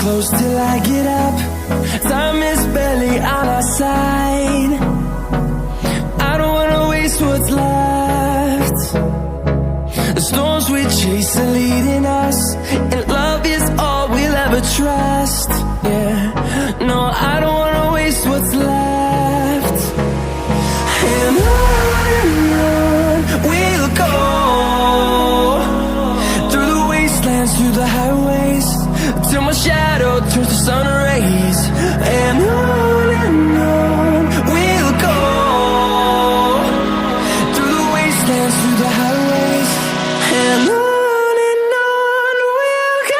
close till I get up. Time is barely on our side. I don't wanna waste what's left. The storms we chase are leading us, and love is all we'll ever trust. Yeah, no, I don't wanna waste what's left. And on we'll go, through the wastelands, through the highways, till my shadow turns to sun rays. And on we'll go, through the wastelands, through the highways, and on we'll go.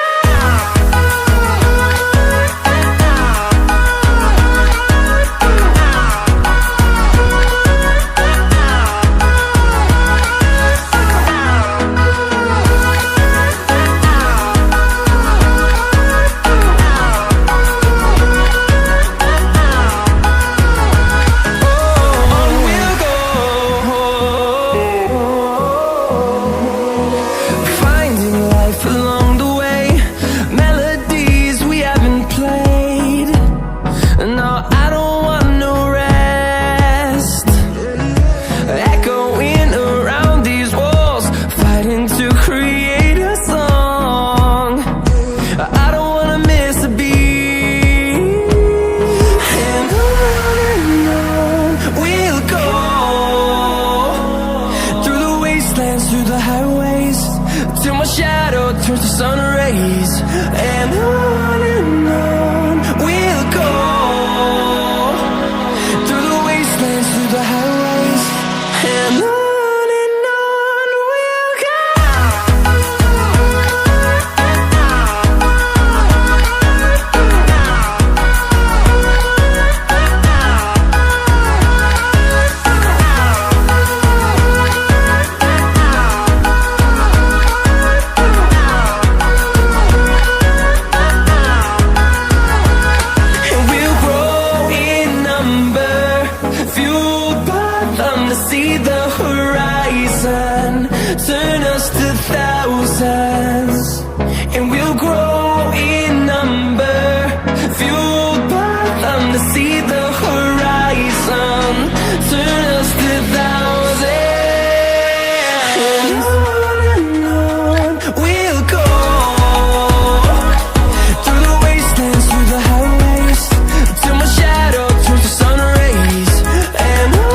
Through the highways, till my shadow turns to sun rays. And on we'll go, through the wastelands, through the highways, and on we'll go. See the horizon, turn us to thousands, and we'll grow in number, fueled by them to see the horizon, turn us to thousands. And on we'll go, through the wastelands, through the highways, till my shadow turns to sun rays. And on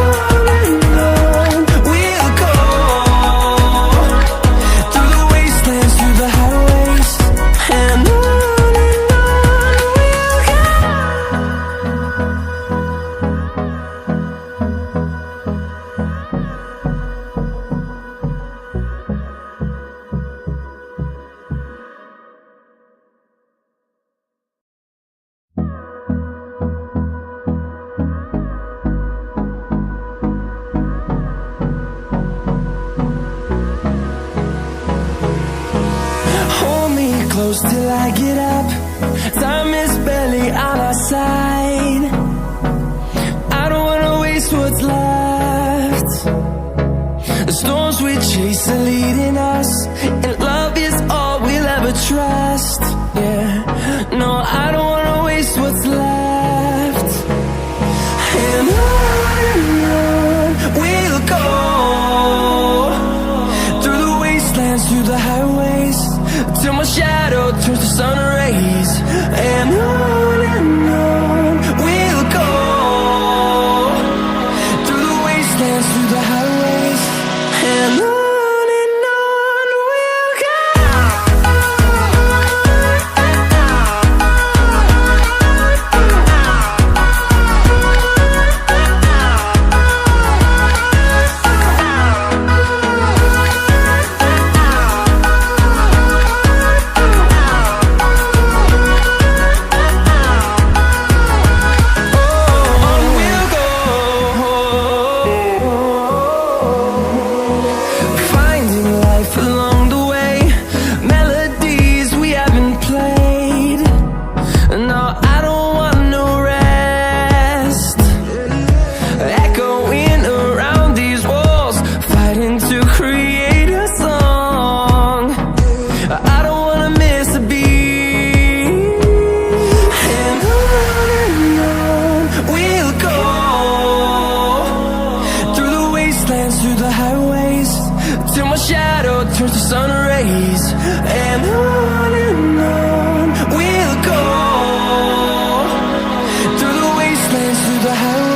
close till I get up. Time is barely on our side. I don't wanna waste what's left. The storms we chase are leading us, and love is all we'll ever trust. Yeah, no, I don't wanna waste what's left. And on we'll go, through the wastelands, through the highways, till my shadow turns to sun rays. And on we'll go, through the wastelands, through the highways, and on a highway